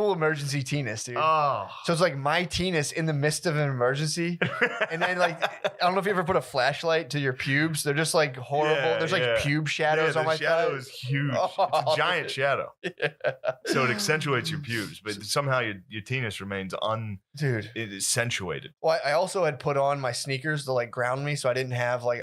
portable emergency tennis, dude. Oh. So it's like my tennis in the midst of an emergency. And then like, I don't know if you ever put a flashlight to your pubes. They're just like horrible. Yeah, There's like pube shadows on my shadow thigh. is huge. Oh, It's a giant shadow. Yeah. So it accentuates your pubes, but somehow your penis remains Dude. accentuated. Well, I also had put on my sneakers to like ground me, so I didn't have like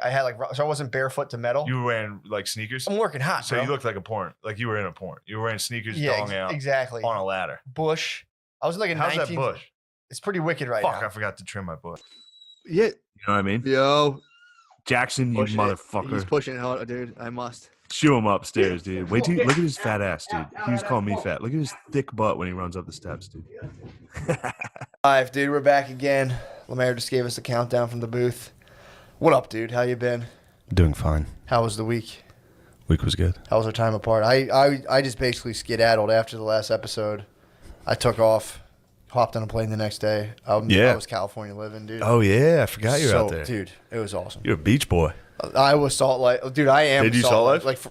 so I wasn't barefoot to metal. You were wearing like sneakers? I'm working hot, So bro. you looked like a porn. Like you were in a porn. You were wearing sneakers, dong out. Exactly. On a ladder. Bush. I was in like a How's 19. that bush? It's pretty wicked right Fuck, now. I forgot to trim my bush. Yeah. You know what I mean? Yo. Jackson, you Push it. motherfucker. He's pushing it out, dude. I must. Shoo him upstairs, dude. Wait till look at his fat ass, dude. He was calling me fat. Look at his thick butt when he runs up the steps, dude. Live, dude. We're back again. Lemaire just gave us a countdown from the booth. What up, dude? How you been? Doing fine. How was the week? Week was good. How was our time apart? I just basically skedaddled after the last episode. I took off, hopped on a plane the next day. I was California living, dude. Oh yeah, I forgot you were out there. Dude, it was awesome. You're a beach boy. I was Salt Life. Dude, I am. Did you Salt Life? Like,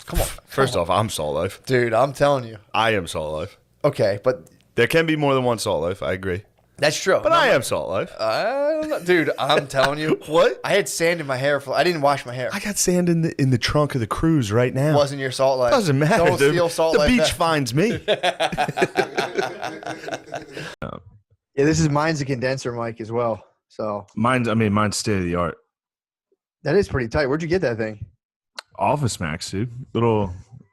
come on. First off, I'm Salt Life. Dude, I'm telling you. I am Salt Life. Okay, but There can be more than one Salt Life. I agree. that's true. But I am Salt Life. I don't know. Dude, I'm telling you. What? I had sand in my hair. I didn't wash my hair. I got sand in the trunk of the cruise right now. Wasn't your Salt Life. Doesn't matter. Don't steal Salt The Life beach back. finds me. Yeah, this is mine's a condenser mic as well. So Mine's state of the art. that is pretty tight. Where'd you get that thing? Office Max, dude.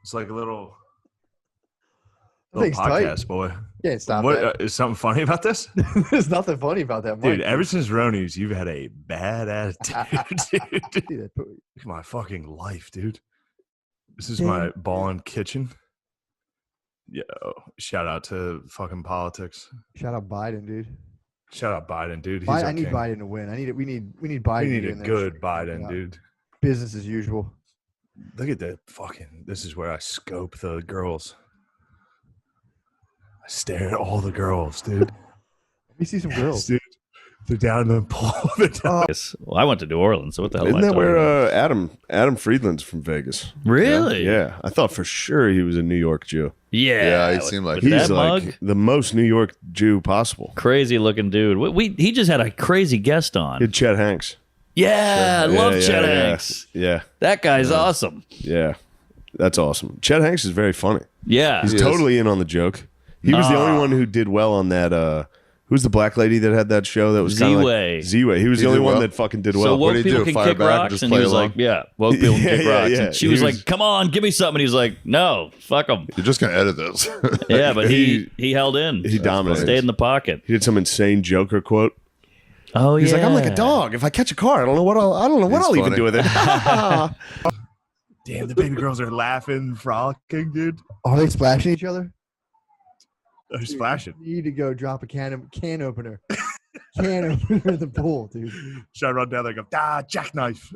It's like a little Thing's tight. podcast, boy. Can't stop What that. is something funny about this? There's nothing funny about that mic. Dude, ever since Ronies, you've had a bad attitude, dude. Dude, Look at my fucking life, dude. This is my ballin' kitchen. Yo, shout out to fucking politics. Shout out Biden, dude. Shout out Biden, dude. He's I our need king. Biden to win. We need Biden. We need to a in there. good Biden, Yeah. dude. Business as usual. Look at that fucking. This is where I scope the girls. I stare at all the girls, dude. Let me see some girls. Dude, they're down in the pool. They're down. Well, I went to New Orleans, so what the hell Isn't am I that talking where about? Adam Friedland's from Vegas? Really? Yeah. I thought for sure he was a New York Jew. Yeah. Yeah, he seemed like with He's that like mug. the most New York Jew possible. Crazy looking dude. He just had a crazy guest He on. had Chet Hanks. Yeah, I love Chet Hanks. Yeah. That guy's awesome. Yeah. That's awesome. Chet Hanks is very funny. Yeah. He's totally in on the joke. He was the only one who did well on that. Who's the black lady that had that show that was kind of Z-Way. like Z-Way? He was the He only did one well. that fucking did So well. woke did he people do? can Fire kick back and rocks, just and he play was along? like, "Yeah, woke people can Yeah, kick yeah, rocks." yeah. And she He was was- like, "Come on, give me something." He's like, "No, fuck them." You're just gonna edit this. Yeah, but he held in. He dominated. Stayed in the pocket. He did some insane Joker quote. Oh He's yeah. like, "I'm like a dog. If I catch a car, I don't know what He's I'll even funny. do with it." Damn, the baby girls are laughing, frolicking, dude. Are they splashing each other? They're splashing. You need to go drop a can opener. Can opener in the pool, dude. Should I run down there and go, jackknife?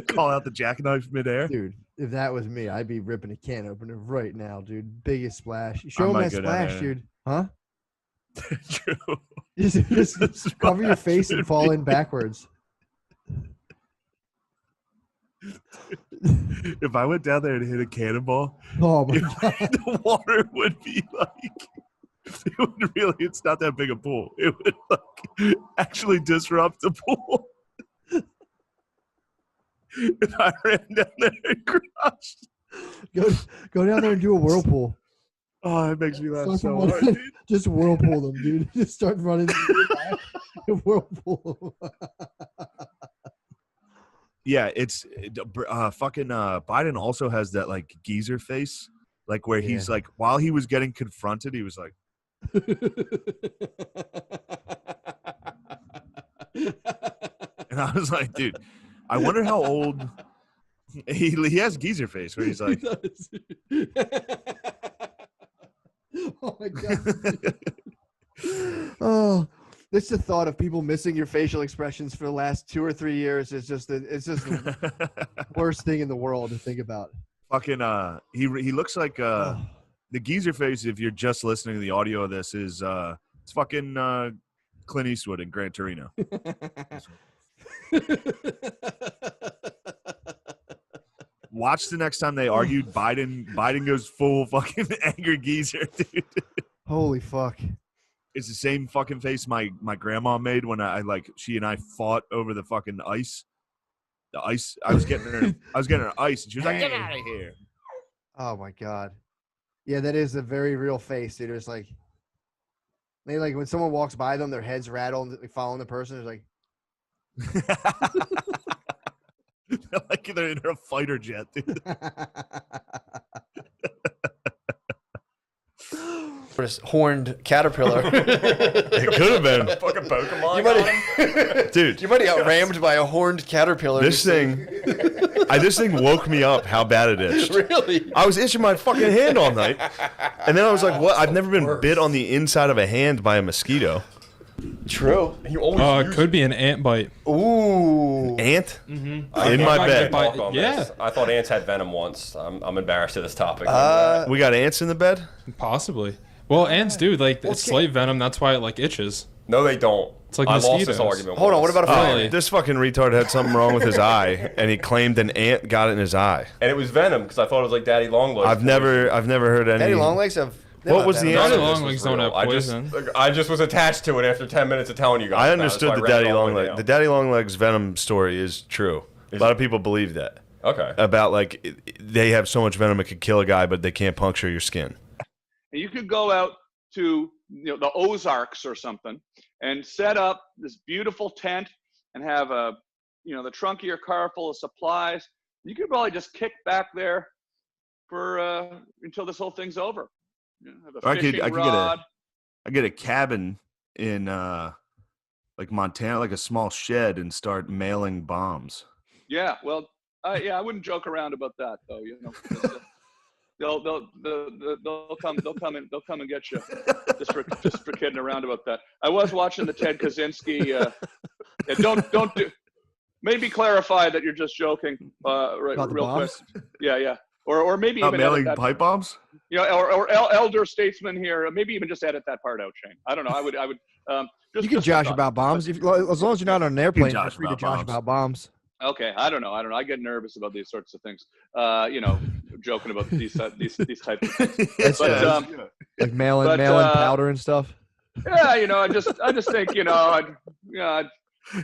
Call out the jackknife midair. Dude, if that was me, I'd be ripping a can opener right now, dude. Biggest splash. Show I him might that go down splash, there. dude. Huh? True. Just cover your face and fall in backwards. If I went down there and hit a cannonball, Oh my god. the water would be like, it would really, it's not that big a pool. It would like actually disrupt the pool. If I ran down there and crushed. Go down there and do a whirlpool. Oh, it makes me laugh Start so from hard, one- dude. Just whirlpool them, dude. Just start running. Whirlpool them. Yeah, it's fucking Biden also has that like geezer face, like where he's like, while he was getting confronted, he was like, and I was like, dude, I wonder how old he has geezer face where he's like, Oh my god. Oh, it's the thought of people missing your facial expressions for the last 2 or 3 years is just the worst thing in the world to think about. fucking he looks like the geezer face. If you're just listening to the audio of this, is it's fucking Clint Eastwood in Gran Torino. Watch the next time they argued. Biden goes full fucking angry geezer, dude. Holy fuck. It's the same fucking face my grandma made when she and I fought over the fucking ice. The ice. I was getting her ice, and she was like, "Get out of here!" Oh my god. Yeah, that is a very real face, dude. It's like, they like when someone walks by them, their heads rattle, and following the person. It's like, Like they're in a fighter jet, dude. This horned caterpillar. It could have been. Fucking Pokemon. You might have, Dude, you might have got rammed by a horned caterpillar. this thing woke me up how bad it itched. Really? I was itching my fucking hand all night. And then I was like, what? I've never been bit on the inside of a hand by a mosquito. True. You always It could be an ant bite. Ooh. Ant? Mm-hmm. In my bed. Yeah. I thought ants had venom once. I'm embarrassed of this topic. We got ants in the bed? Possibly. Well, ants do. Like, it's slave venom. That's why it, like, itches. No, they don't. It's like I lost mosquitoes. this argument. Hold on, what about a fly? Really? This fucking retard had something wrong with his eye, and he claimed an ant got it in his eye. And it was venom because I thought it was like Daddy Longlegs. I've never heard any. Daddy Longlegs have. What was the Daddy answer? Longlegs don't have poison. I just was attached to it after 10 minutes of telling you guys. I about it, understood so I the ran it daddy all the way long leg. down. The daddy long legs venom story is true. A lot of people believe that. Okay. About like they have so much venom it could kill a guy, but they can't puncture your skin. And you could go out to the Ozarks or something and set up this beautiful tent and have the trunk of your car full of supplies. You could probably just kick back there for until this whole thing's over. Have a fishing rod. I get a cabin in like Montana, like a small shed, and start mailing bombs. Yeah, well, I wouldn't joke around about that though. They'll come and get you just for kidding around about that. I was watching the Ted Kaczynski. Don't do. Maybe clarify that you're just joking. Right, about the real bombs? quick. Yeah. Or maybe Not even mailing edit that, pipe bombs. or elder statesman here. Maybe even just edit that part out, Shane. I don't know. I would. you can josh about bombs as long as you're not on an airplane. You're josh free to about josh bombs. about bombs. Okay, I don't know. I get nervous about these sorts of things. Joking about these types of things. But Like mailing powder and stuff. yeah, I just think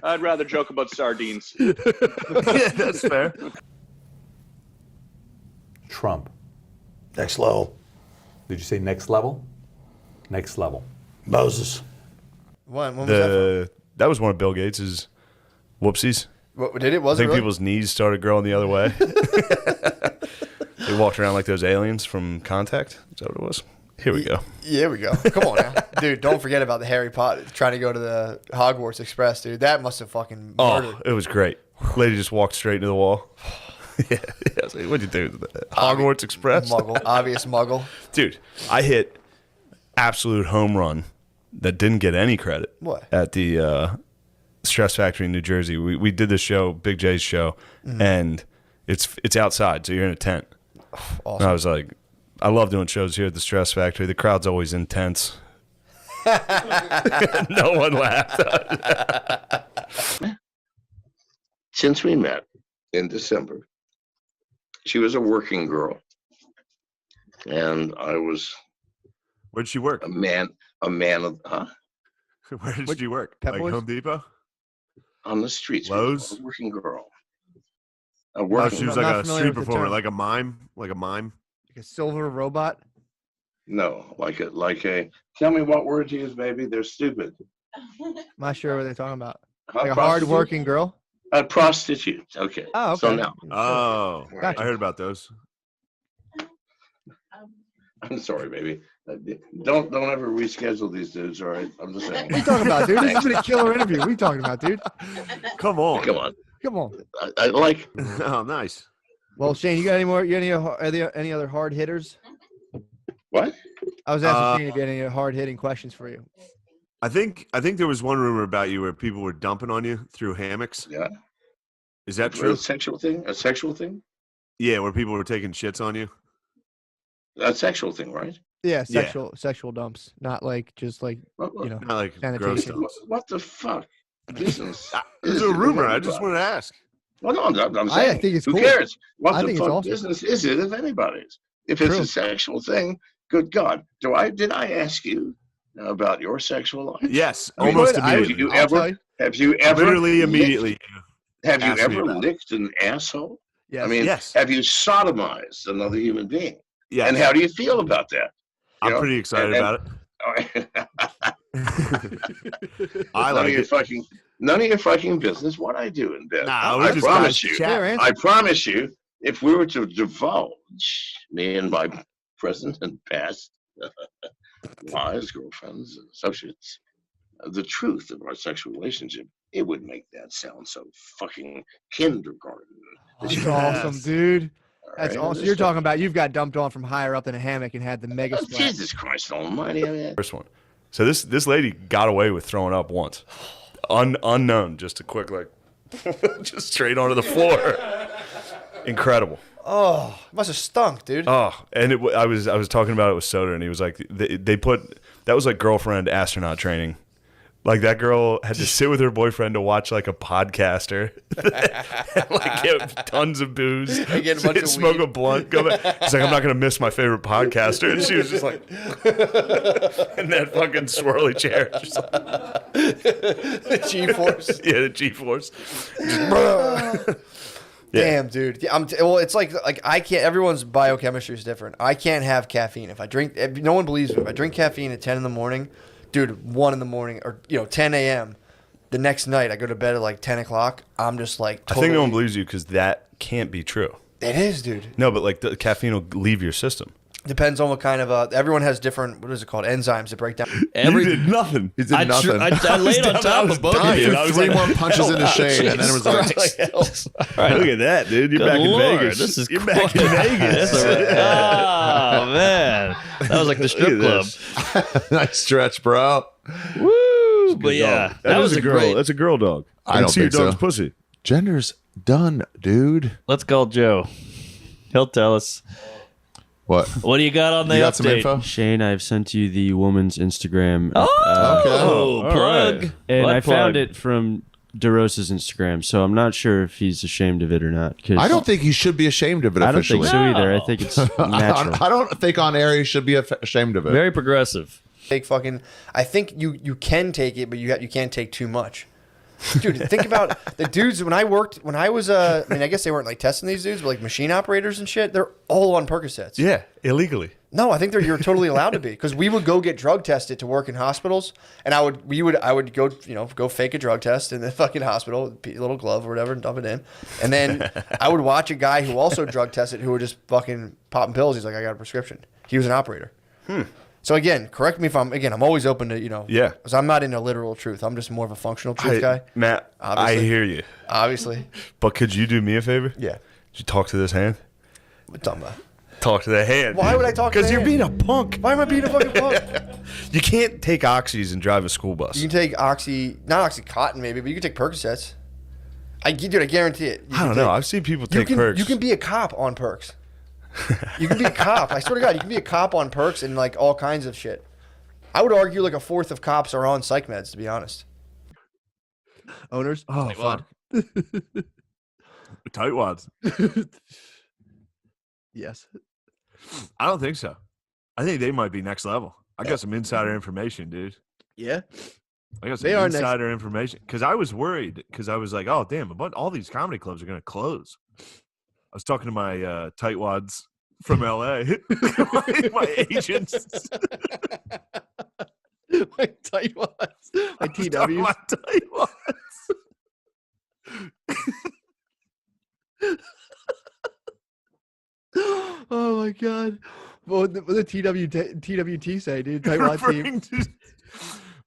I'd rather joke about sardines. Yeah, that's fair. Trump. Next level. Did you say next level? Next level. Moses. When was that That was one of Bill Gates's whoopsies. from? What did it? Was I it think really? people's knees started growing the other way. They walked around like those aliens from Contact. Is that what it was? Here we go. Yeah, we go. Come on now. Dude, don't forget about the Harry Potter trying to go to the Hogwarts Express, dude. That must have fucking murdered. Oh, it was great. Lady just walked straight into the wall. Yeah. I was like, what'd you do? Hogwarts Express? Muggle. Obvious muggle. Dude, I hit absolute home run that didn't get any credit. What? At the Stress Factory in New Jersey. We did this show, Big J's show, and it's outside, so you're in a tent. Awesome. And I was like, I love doing shows here at the Stress Factory. The crowd's always intense. No one laughed. Since we met in December, she was a working girl, and I was Where'd she work? a man of Where did she work? Pep Like Boys? Home Depot? on the streets. Lowe's? A working girl. A Oh, working she was I'm like not a familiar street with the performer, term. like a mime, like a mime. Like a silver robot. no, like a. Tell me what word to use, baby. They're stupid. I'm not sure what they're talking about. Huh, Like a prostitute? hard-working girl. A prostitute. Okay. Oh, okay. So now, Oh, Gotcha. I heard about those. I'm sorry, baby. Don't ever reschedule these dudes. All right. I'm just saying. What are you talking about, dude? This has been a killer interview. What are you talking about, dude? Come on. Come on. Come on. I like. Oh, nice. Well, Shane, you got any more? Any other hard hitters? What? I was asking Shane if you had any hard hitting questions for you. I think there was one rumor about you where people were dumping on you through hammocks. Yeah. Is that A true? sexual thing? A sexual thing? Yeah, where people were taking shits on you. A sexual thing, right? Yeah, Yeah. sexual dumps, not like just like What, you know. Not like Sanitation. gross dumps. what the fuck? Business. It's a rumor. I just wanted to ask. Well, no, I'm I saying. think it's who cool. cares? What I the think it's fuck awesome. business is it of anybody's? If it's True. a sexual thing, Good God, did I ask you about your sexual life? Yes, I mean, almost I would- immediately. Have you ever Literally licked- immediately. Have you asked me ever about it. licked an asshole? Yes. I mean, Yes. have you sodomized another human being? Yes. And how do you feel about that? I'm pretty excited about it. I like it. None of your fucking business what I do in bed. Nah, we're I just promise guys you. chatting. I promise you, if we were to divulge me and my present and past wives, girlfriends, and associates, the truth of our sexual relationship, it would make that sound so fucking kindergarten. That's awesome, dude. That's right, awesome. You're talking about you've got dumped on from higher up in a hammock and had the mega splat. Jesus Christ Almighty! I mean, First one. So this lady got away with throwing up once, unknown, just a quick like, just straight onto the floor. Incredible. Oh, it must have stunk, dude. Oh, and I was talking about it with Soder, and he was like, they put that was like girlfriend astronaut training. Like that girl had to sit with her boyfriend to watch like a podcaster, and, like get tons of booze, And get a bunch of smoke weed. a blunt. Go back. He's like, I'm not gonna miss my favorite podcaster, and she was just like, in that fucking swirly chair, just like, The G-force. yeah, the G-force. Damn, dude. Yeah, well, it's like I can't. Everyone's biochemistry is different. I can't have caffeine if I drink. No one believes me. If I drink caffeine at 10 in the morning, dude, 1 in the morning or 10 a.m. The next night I go to bed at like 10 o'clock. I'm just like. I think no one believes you because that can't be true. It is, dude. No, but like the caffeine will leave your system. Depends on what kind of. Everyone has different. What is it called? Enzymes that break down. You did nothing. He did nothing. I laid on top of both of you. Threw three more punches into Shane, and then it was like, Look at that, dude. You're Good back Lord, in Vegas. this is You're back in Vegas. Oh man, that was like the strip club. nice stretch, bro. Woo! But yeah, that was a girl. great. That's a girl dog. I don't see your think dog's so. pussy. Gender's done, dude. Let's call Joe. He'll tell us. What? What do you got on the You got update? some info? Shane, I've sent you the woman's Instagram. Oh, Okay. plug. right. And What I found plug? it from DeRosa's Instagram, so I'm not sure if he's ashamed of it or not. 'Cause I don't think he should be ashamed of it I don't officially. think so either. I think it's natural. I don't think on air he should be ashamed of it. Very progressive. Take fucking. I think you can take it, but you can't take too much. Dude, think about the dudes when I was I mean, I guess they weren't like testing these dudes, but like machine operators and shit. They're all on Percocets. Yeah, illegally. No, I think you're totally allowed to be because we would go get drug tested to work in hospitals, and I would go go fake a drug test in the fucking hospital, little glove or whatever, and dump it in, and then I would watch a guy who also drug tested who would just fucking popping pills. He's like, I got a prescription. He was an operator. So again, correct me if I'm always open to Yeah. because I'm not into literal truth. I'm just more of a functional truth guy. Matt, Obviously. I hear you. Obviously, But could you do me a favor? yeah. Could you talk to this hand? What you talking about? Talk to the hand. Why would I talk to Because the you're hand? being a punk. Why am I being a fucking punk? You can't take oxys and drive a school bus. You can take not OxyContin maybe, but you can take Percocets. I guarantee it. I don't know. I've seen people take perks. You can be a cop on perks. You can be a cop. I swear to God, you can be a cop on perks and like all kinds of shit. I would argue like a fourth of cops are on psych meds, to be honest. Owners. Oh, fuck. Tightwads. Yes. I don't think so. I think they might be next level. I got some insider information, dude. Yeah. I got some insider information because I was worried because I was like, oh, damn, all these comedy clubs are going to close. I was talking to my tightwads from LA, my agents. My tightwads. My TWs. My tightwads. Oh my God. What the TWT say, dude? Tightwad team.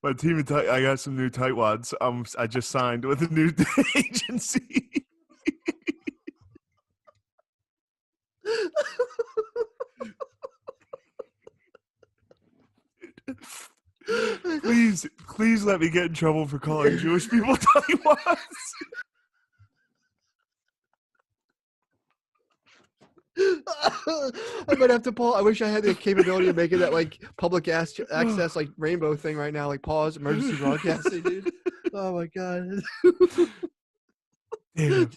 My team of I got some new tightwads. I just signed with a new agency. Please let me get in trouble for calling Jewish people tightwads. I might have to pause. I wish I had the capability of making that like public access like rainbow thing right now, like pause emergency broadcasting, dude. Oh my God. Damn.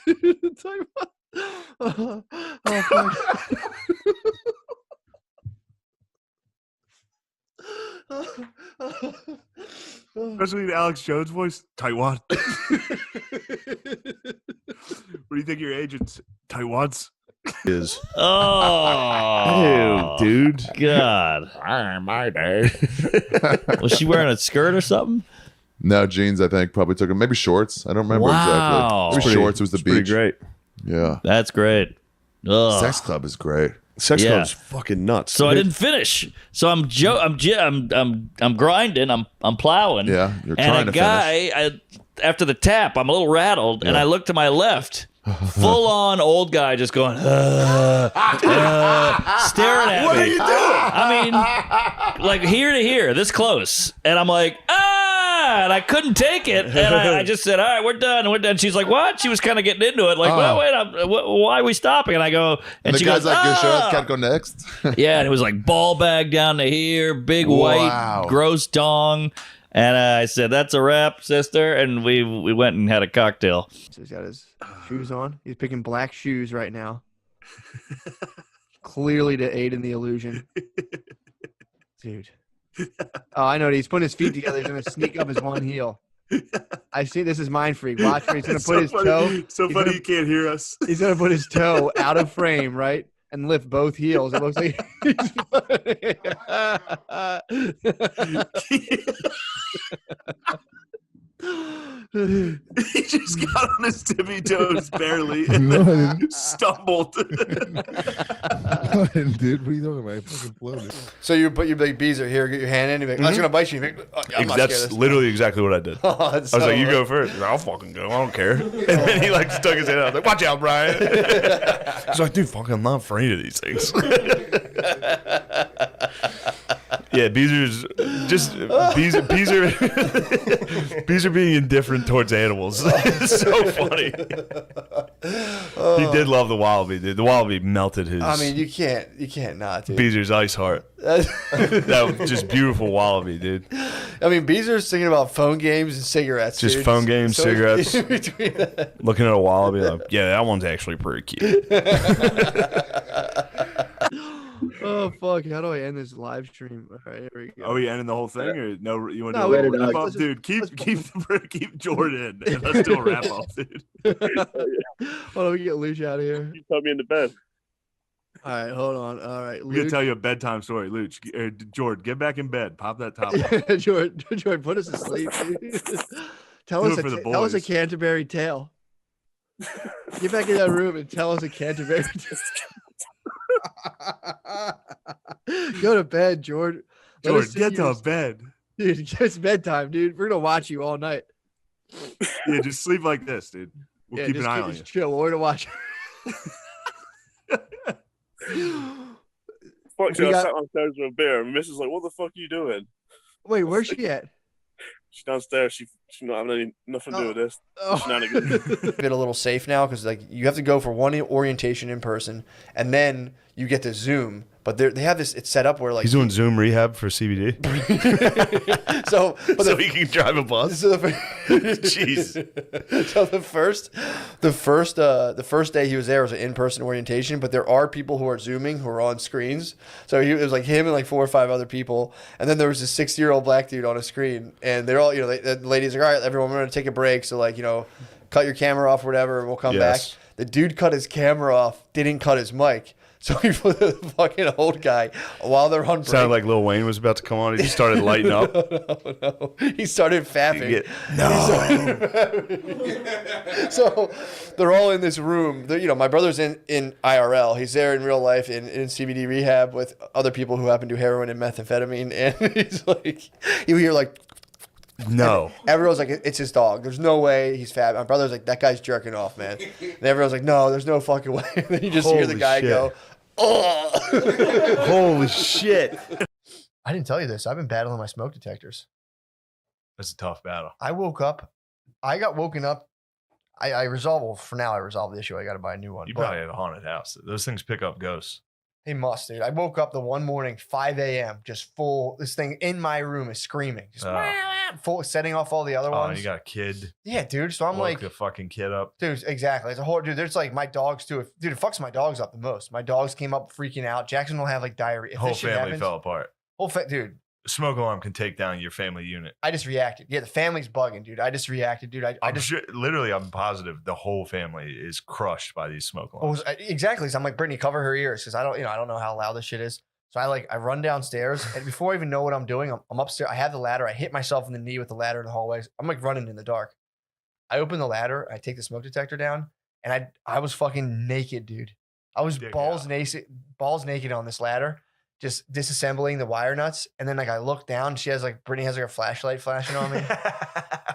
Oh, fuck. Especially the Alex Jones voice. Tightwad. What do you think your agent's tightwads is? Oh, Ew, dude. God. My day. Was she wearing a skirt or something? No, jeans, I think. Probably took him. Maybe shorts. I don't remember Wow. exactly. Maybe shorts. It was the beach. Pretty great. Yeah. That's great. Ugh. Sex club is great. Sex Yeah. club's fucking nuts. So I didn't finish. So I'm grinding. I'm plowing. Yeah, you're and trying a to guy, after the tap, I'm a little rattled, and I look to my left. Full on old guy just going, staring at me. What are you doing? I mean, like here to here, this close. And I'm like, and I couldn't take it. And I just said, all right, we're done. We're done. She's like, what? She was kind of getting into it. Like, well, wait, why are we stopping? And I go, and the she guy's goes, like, "Good show. Can't go next." yeah, and it was like ball bag down to here, big Wow. white, gross dong. And I said, that's a wrap, sister. And we went and had a cocktail. So he's got his shoes on. He's picking black shoes right now. Clearly to aid in the illusion. Dude. Oh, I know. He's putting his feet together. He's going to sneak up his one heel. I see this is Mind Freak. Watch where he's going to put his toe. So funny you can't hear us. He's going to put his toe out of frame, right? And lift both heels. It looks like He just got on his tippy toes barely. Stumbled. Dude, what are you talking about? I fucking bloated. So you put your big bees are here, get your hand in, and you're like, I was gonna bite you. You're like, "Oh, I'm not scared of That's this." literally exactly what I did. Oh, I was like, you go first. He's like, I'll fucking go. I don't care. And then he like stuck his head out. I was like, watch out, Brian. He's like, dude, fuck, I'm not afraid of these things. Yeah, bees are being indifferent towards animals. It's so funny. He did love the wallaby, dude. The wallaby melted his. I mean, you can't not, dude. Beezer's ice heart. That was just beautiful wallaby, dude. I mean, Beezer's thinking about phone games and cigarettes. Just dude. phone games, So cigarettes. in between that. Looking at a wallaby, like, yeah, that one's actually pretty cute. oh fuck! How do I end this live stream? All right, here we go. Are we ending the whole thing, or no? You want to No, do a we- wrap let's up, just- dude? Keep Jordan, and let's do a wrap up, dude. Hold on, we get Luch out of here. You put me in the bed. All right, hold on. All right, I'm gonna Luch. tell you a bedtime story, Luch. Jordan, get back in bed. Pop that top. Jordan, put us to sleep. Dude. Tell Do us it for the tell us a boys. Canterbury tale. Get back in that room and tell us a Canterbury tale. Go to bed, Jordan. Let Jordan, us see get to you- bed. Dude, it's bedtime, dude. We're gonna watch you all night. Yeah, just sleep like this, dude. We'll keep an eye on you. Just chill. We're gonna watch. Fuck We you, I got- sat downstairs with a beer, and Mrs. like, what the fuck are you doing? Wait, where's she at? She's downstairs. She's not having nothing to do with this. Oh. Shenanigans. Been a little safe now because like you have to go for one orientation in person and then you get to Zoom. But they have this. It's set up where like He's doing Zoom rehab for CBD. so he can drive a bus. So the, Jeez. So the first day he was there was an in-person orientation, but there are people who are Zooming who are on screens. So it was like him and like 4 or 5 other people, and then there was this 60-year-old black dude on a screen, and they're all the ladies are like, all right, everyone, we're gonna take a break. So like cut your camera off or whatever, and we'll come back. The dude cut his camera off, didn't cut his mic. So he put the fucking old guy while they're on break. Sounded like Lil Wayne was about to come on. He just started lighting up. No. He started fapping. So they're all in this room. My brother's in IRL. He's there in real life in CBD rehab with other people who happen to do heroin and methamphetamine. And he's like, you hear like, no. and everyone's like, it's his dog. There's no way he's fat. My brother's like, that guy's jerking off, man. And everyone's like, no, there's no fucking way. And then you just hear the Holy guy shit. go, oh. Holy shit. I didn't tell you this. I've been battling my smoke detectors. That's a tough battle. I got woken up. I resolved the issue. I got to buy a new one. You But probably had a haunted house. Those things pick up ghosts. He must, dude. I woke up the one morning, 5 a.m., just full. This thing in my room is screaming. Just full, setting off all the other Oh, ones. you got a kid. Yeah, dude. So I'm Woke like, the fucking kid up. dude, exactly. It's a whole, dude. There's like my dogs too. Dude, it fucks my dogs up the most. My dogs came up freaking out. Jackson will have like diarrhea. If Whole this shit family happens- fell apart. Dude. smoke alarm can take down your family unit. I just reacted. Yeah, the family's bugging, dude. I just reacted, dude. I'm positive the whole family is crushed by these smoke alarms. Exactly. So I'm like, Brittany, cover her ears because I don't know how loud this shit is. So I run downstairs, and before I even know what I'm doing, I'm upstairs. I have the ladder. I hit myself in the knee with the ladder in the hallways. I'm like running in the dark. I open the ladder. I take the smoke detector down, and I was fucking naked, dude. I was balls naked on this ladder, just disassembling the wire nuts. And then I look down. Brittany has a flashlight flashing on me.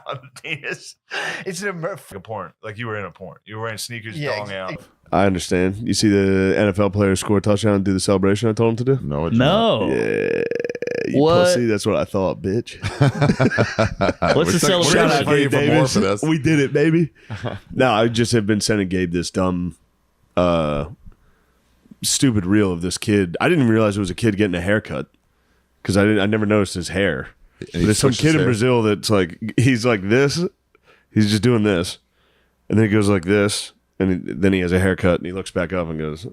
On the penis. It's like a porn. Like you were in a porn. You were wearing sneakers, dong out. I understand. You see the NFL player score a touchdown and do the celebration I told him to do? No. Yeah. You pussy. That's what I thought, bitch. What's the celebration? Pay you for more for this. We did it, baby. No, I just have been sending Gabe this dumb, stupid reel of this kid. I didn't even realize it was a kid getting a haircut because I never noticed his hair. But there's some kid in Brazil that's like, he's like this. He's just doing this. And then he goes like this. And then he has a haircut and he looks back up and goes,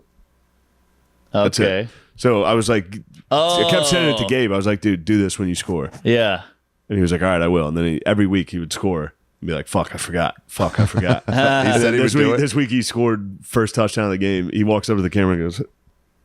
that's okay. it. So I was like, I kept sending it to Gabe. I was like, dude, do this when you score. Yeah. And he was like, all right, I will. And then every week he would score and be like, fuck, I forgot. Fuck, I forgot. He said he would do it. This week he scored first touchdown of the game. He walks up to the camera and goes,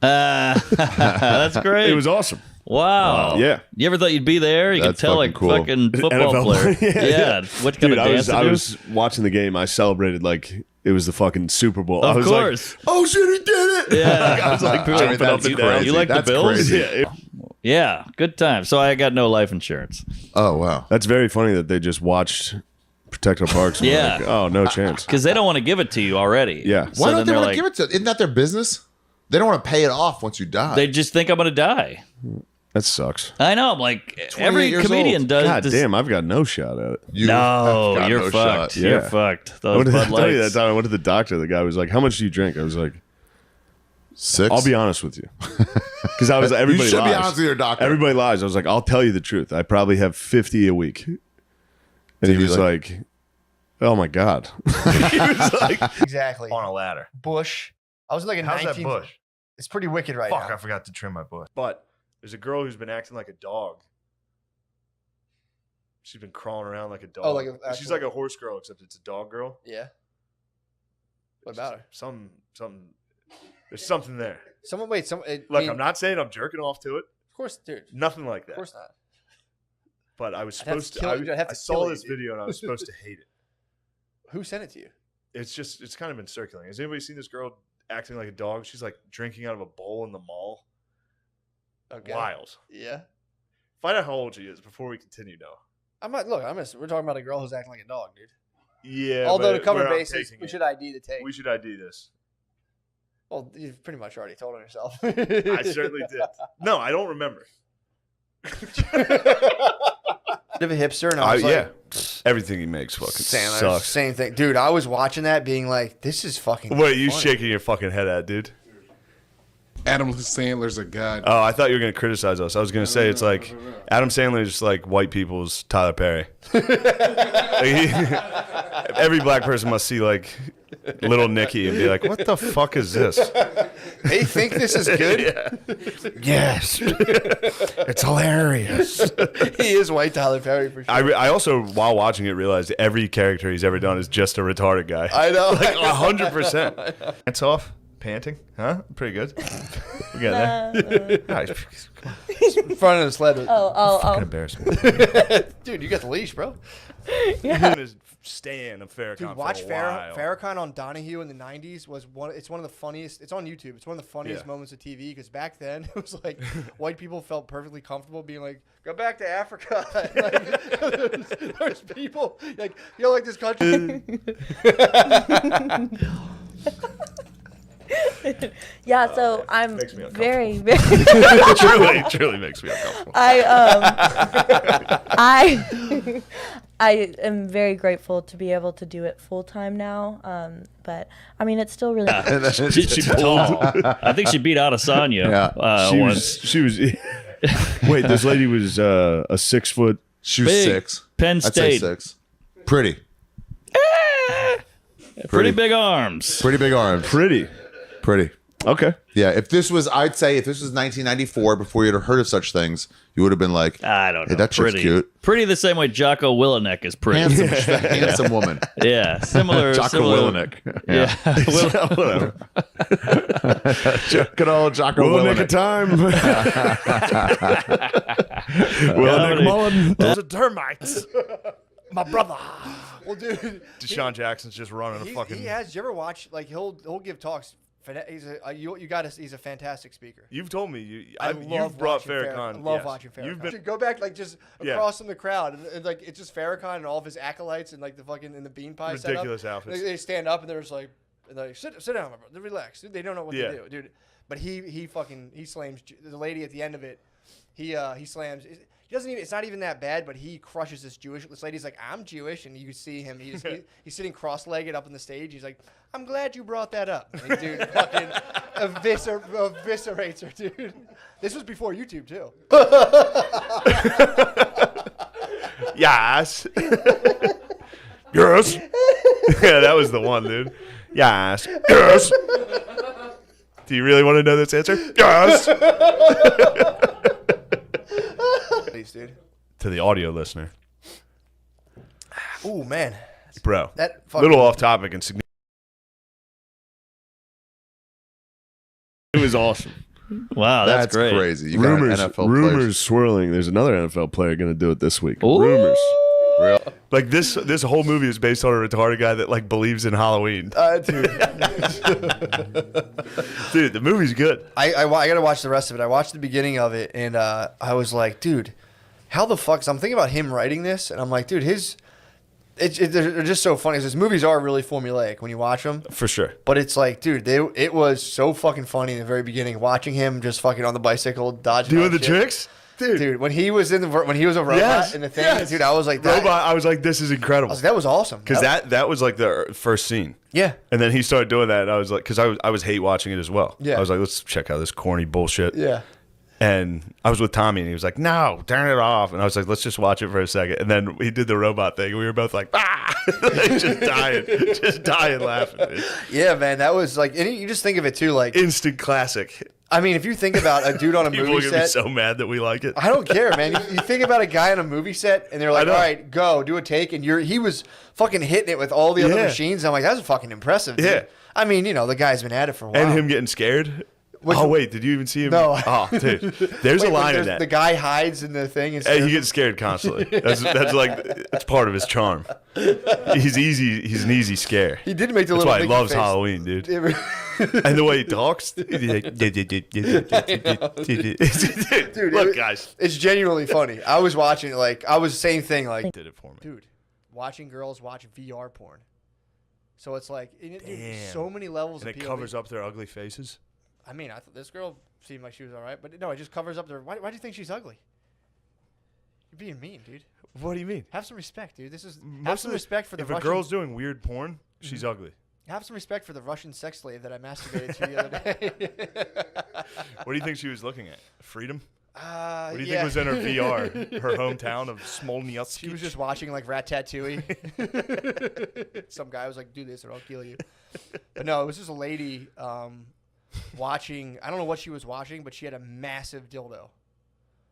that's great. It was awesome. Wow. Yeah. You ever thought you'd be there? You That's could tell fucking cool. fucking football NFL player. yeah. What kind of dance I was watching the game. I celebrated like it was the fucking Super Bowl. Of I was course. like, oh shit, he did it. Yeah. I was like jumping up and down. You like the Bills? Crazy. Yeah. Good time. So I got no life insurance. Oh wow. That's very funny that they just watched Protect Our Parks. And Yeah. Like, oh, no chance. Because they don't want to give it to you already. Yeah. So Why don't they they're want to like, give it to? Isn't that their business? They don't want to pay it off once you die. They just think I'm going to die. That sucks. I know. I'm like, every years comedian old. does. God this. damn, I've got no shot at it. You No, have got you're no fucked. shot. You're Yeah. fucked. I Those went to Bud tell you that Lights. time I went to the doctor. The guy was like, how much do you drink? I was like, 6. I'll be honest with you. Because I was everybody You should lies. be honest with your doctor. Everybody lies. I was like, I'll tell you the truth. I probably have 50 a week. And he was like, oh my God. He was like, exactly on a ladder. bush. I was like a How's 19. that bush? It's pretty wicked right Fuck, now. I forgot to trim my bush. but there's a girl who's been acting like a dog. She's been crawling around like a dog. Oh, like She's like a horse girl, except it's a dog girl. Yeah. What about her? Something. There's something there. Look, I'm not saying I'm jerking off to it. Of course, dude. Nothing like that. Of course not. But I was I'd have to supposed kill to. you. I'd have I to saw kill you, this dude. video and I was supposed to hate it. Who sent it to you? It's kind of been circulating. Has anybody seen this girl acting like a dog? She's like drinking out of a bowl in the mall. Okay. Wild. Yeah. Find out how old she is before we continue now. We're talking about a girl who's acting like a dog, dude. Yeah. Although but to cover we're not bases, taking we it. should ID the take. We should ID this. Well, you've pretty much already told on yourself. I certainly did. No, I don't remember. Of a hipster, and I was like, yeah. Everything he makes fucking Sandler, sucks. same thing, dude. I was watching that, being like, "This is fucking." What are you funny. shaking your fucking head at, dude? Adam Sandler's a god. Oh, I thought you were going to criticize us. I was going to say it's like Adam Sandler is just like white people's Tyler Perry. Every black person must see like Little Nicky and be like, "What the fuck is this?" They think this is good. Yes, it's hilarious. He is white Tyler Perry for sure. I also, while watching it, realized every character he's ever done is just a retarded guy. I know, like 100%. Pants off, panting, huh? Pretty good. We got there. Nice. In front of the sled. Fucking embarrassment. Dude, you got the leash, bro. Yeah. Stan of Farrakhan. Dude, watch for a while. Farrakhan on Donahue in the '90s it's one of the funniest. It's on YouTube. It's one of the funniest moments of TV because back then it was like white people felt perfectly comfortable being like, "Go back to Africa." Like, there's people like, "You don't like this country." Yeah, so I'm Makes me very truly makes me uncomfortable. I am very grateful to be able to do it full time now. But I mean, it's still really. She pulled. I think she beat out Asanya. She was. Wait, this lady was a 6 foot. She was Big. 6. Penn I'd say State. 6. Pretty. Pretty big arms. Pretty big arms. Pretty. Okay. Yeah, if this was 1994, before you'd have heard of such things, you would have been like, I don't know. Hey, that chick's cute. Pretty the same way Jocko Willenick is pretty. Handsome woman. Yeah, similar. Jocko Willenick. Yeah. Whatever. Good old Jocko Willenick Willenick. of time. Willenick Mullen. Those are termites. My brother. Well, dude, Deshaun Jackson's just running a fucking. He has. Did you ever watch? Like he'll give talks. He's he's a fantastic speaker. You've told me you've brought Farrakhan. Farrakhan. I love yes. watching Farrakhan. You've been Go back like just across from the crowd, and like it's just Farrakhan and all of his acolytes and like the fucking in the bean pie ridiculous setup. outfits. They stand up and they're just like, sit down, my brother, relax. They don't know what to do, dude. But he slams the lady at the end of it. He slams. He doesn't even. It's not even that bad, but he crushes this lady's like, I'm Jewish, and you can see him. He's sitting cross-legged up on the stage. He's like, I'm glad you brought that up. And dude, fucking eviscerates her, dude. This was before YouTube too. Yes. Yes. Yeah, that was the one, dude. Yes. Yes. Do you really want to know this answer? Yes. Dude. To the audio listener. Oh man, bro, that little off topic and significant. It was awesome. Wow, that's great. Crazy. You got NFL rumors players. swirling. There's another NFL player going to do it this week. Ooh. Rumors. Real? Like this whole movie is based on a retarded guy that like believes in Halloween. Dude, the movie's good. I got to watch the rest of it. I watched the beginning of it, and I was like, dude, how the fuck? So I'm thinking about him writing this, and I'm like, dude, they're just so funny. His movies are really formulaic when you watch them. For sure. But it's like, dude, it was so fucking funny in the very beginning, watching him just fucking on the bicycle, dodging Doing all the shit. tricks? Dude, when he was a robot in the thing, dude, I was like, robot. I was like, this is incredible. I was like, that was awesome. Because that was like the first scene. Yeah. And then he started doing that, and I was like, because I was hate watching it as well. Yeah. I was like, let's check out this corny bullshit. Yeah. And I was with Tommy, and he was like, no, turn it off. And I was like, let's just watch it for a second. And then he did the robot thing, and we were both like, like, just dying laughing. Dude. Yeah, man, that was like, and you just think of it too, like instant classic. I mean, if you think about a dude on a People movie are gonna set, be so mad that we like it. I don't care, man. You think about a guy on a movie set, and they're like, "All right, go do a take," and he was fucking hitting it with all the other machines. I'm like, that's fucking impressive. Dude. Yeah, I mean, the guy's been at it for a while. And him getting scared. Wait, did you even see him? No. Oh, dude, there's a line in that. The guy hides in the thing. And he gets scared constantly. That's part of his charm. He's an easy scare. He did make the That's little. why he loves face. Halloween, dude. And the way he talks, dude, look, guys, it's genuinely funny. I was watching it, I was the same thing. Like, did it for me, dude. Watching girls watch VR porn. So it's like, so many levels. And of it POV. covers up their ugly faces. I mean, I thought this girl seemed like she was all right, but no, it just covers up their. Why do you think she's ugly? You're being mean, dude. What do you mean? Have some respect, dude. Have some respect for the. If Russian, a girl's doing weird porn, she's ugly. Have some respect for the Russian sex slave that I masturbated to the other day. What do you think she was looking at? Freedom? What do you think was in her VR? Her hometown of Smolnyatsky? She was just watching like Ratatouille. Some guy was like, "Do this or I'll kill you." But no, it was just a lady watching. I don't know what she was watching, but she had a massive dildo.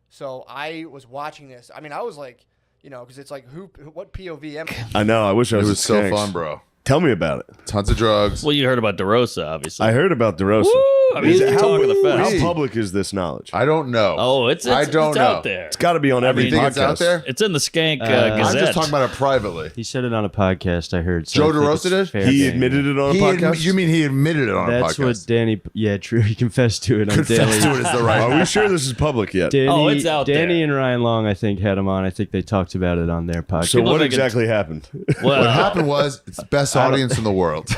So I was watching this. I mean, I was like, because it's like, what POV am I? I know. I wish I was. It was so fun, bro. Tell me about it. Tons of drugs. Well, you heard about DeRosa, obviously. I heard about DeRosa. Woo! I mean, he's talking the fest. How public is this knowledge? I don't know. Oh, it's out there. It's got to be on every podcast. It's out there? It's in the Skank I'm Gazette. just talking about it privately. He said it on a podcast, I heard. Joe DeRosa did? He admitted it on a podcast? You mean he admitted it on a podcast? That's what Danny... Yeah, true. He confessed to it on Daily. Confessed to it is the right. Are we sure this is public yet? Danny, it's out there. Danny and Ryan Long, I think, had him on. I think they talked about it on their podcast. So what exactly happened? What happened was it's the best audience in the world.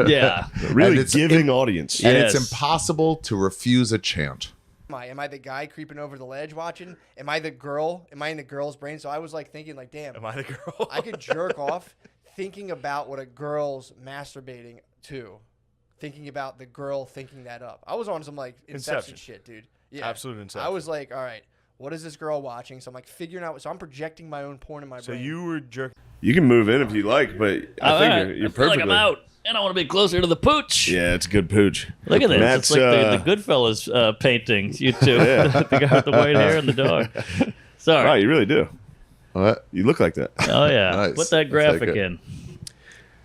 Yeah. Really giving audience. And it's impossible to refuse a chant. Am I the guy creeping over the ledge watching? Am I the girl? Am I in the girl's brain? So I was like thinking, like, damn. Am I the girl? I could jerk off thinking about what a girl's masturbating to. Thinking about the girl thinking that up. I was on some like Inception shit, dude. Yeah. Absolute Inception. I was like, all right, what is this girl watching? So I'm like figuring out. So I'm projecting my own porn in my brain. So you were jerking. You can move in if you like, but I think you're I feel perfectly. like I'm out. and I want to be closer to the pooch. Yeah, it's a good pooch. Look at this. Matt's, It's like the Goodfellas paintings. You two, Yeah. the guy with the white hair and the dog. Sorry. Wow, you really do. What? You look like that. Oh yeah. Nice. Put that That's graphic good. in.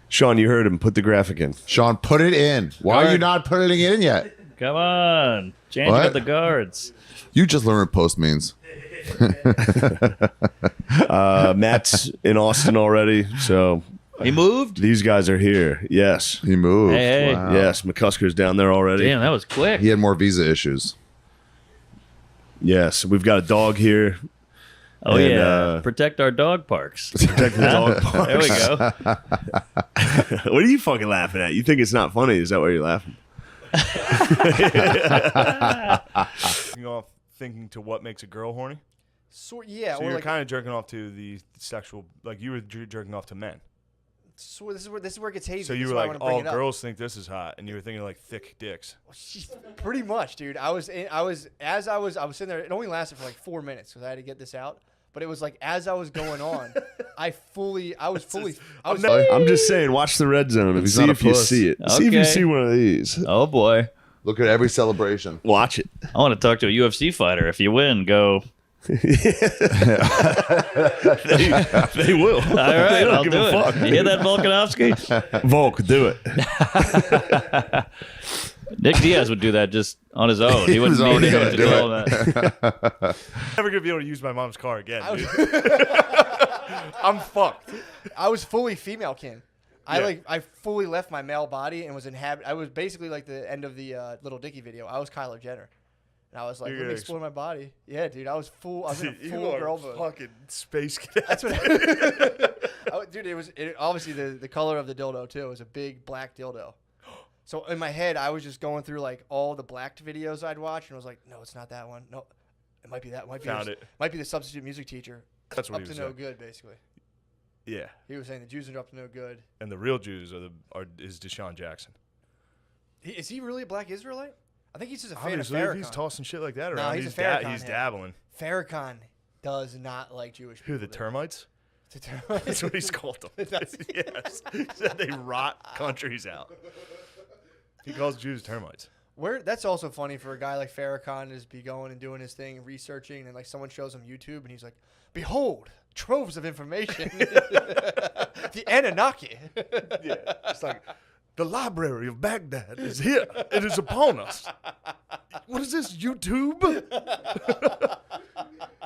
Sean, you heard him. Put the graphic in. Sean, put it in. Why are you not putting it in yet? Come on, changing What? up the guards. You just learned what post means. Matt's in Austin already, so He moved. these guys are here. Yes, He moved. Hey, hey. Wow. yes. McCusker's down there already. Damn, that was quick. He had more visa issues. Yes, we've got a dog here. Oh And, yeah, protect our dog parks. Protect the dog parks. There we go. What are you fucking laughing at? You think it's not funny? Is that why you're laughing? Off thinking to what makes a girl horny? Yeah. So or you're like, kind of jerking off to the sexual, like you were jerking off to men. so this is where it gets hazy. So This you is were why I like, wanna bring oh, it up. girls think this is hot, and you were thinking like thick dicks. Pretty much, dude. I was sitting there. It only lasted for like 4 minutes because I had to get this out. But it was like as I was going on, I was. I'm just saying, watch the red zone and He's see not a if you puss. see it. See if you Okay. see one of these. Oh boy, Look at every celebration. Watch it. I want to talk to a UFC fighter. If you win, go. They will. All right, They don't I'll give do a it. fuck. You hear that, Volkanovski? Volk, do it. Nick Diaz would do that just on his own. He wouldn't need anyone to tell him that. Never gonna be able to use my mom's car again, dude. I'm fucked. I was fully female kin. Yeah. I fully left my male body and was I was basically like the end of the Little Dicky video. I was Kylie Jenner. And I was like, You're let me gonna explore my body. Yeah, dude. I was in a You full are girl mode. fucking space cadet. That's what dude, it was obviously the color of the dildo too. It was a big black dildo. So in my head, I was just going through like all the blacked videos I'd watch, and I was like, no, it's not that one. No, it might be that. Might be the substitute music teacher. That's what up he was to no saying. good, basically. Yeah. He was saying the Jews are up to no good. And the real Jews is Deshaun Jackson. Is he really a black Israelite? I think he's just a fan Obviously, of if he's tossing tossing shit like that No, around, he's a Farrakhan he's head. dabbling. Farrakhan does not like Jewish people. Who, the termites? The termites? That's what he's called them. Yes. He said they rot countries out. He calls Jews termites. That's also funny for a guy like Farrakhan to be going and doing his thing, researching, and like someone shows him YouTube, and he's like, "Behold, troves of information." The Anunnaki. Yeah, it's like the Library of Baghdad is here. It is upon us. What is this, YouTube?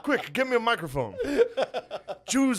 Quick, give me a microphone. Jews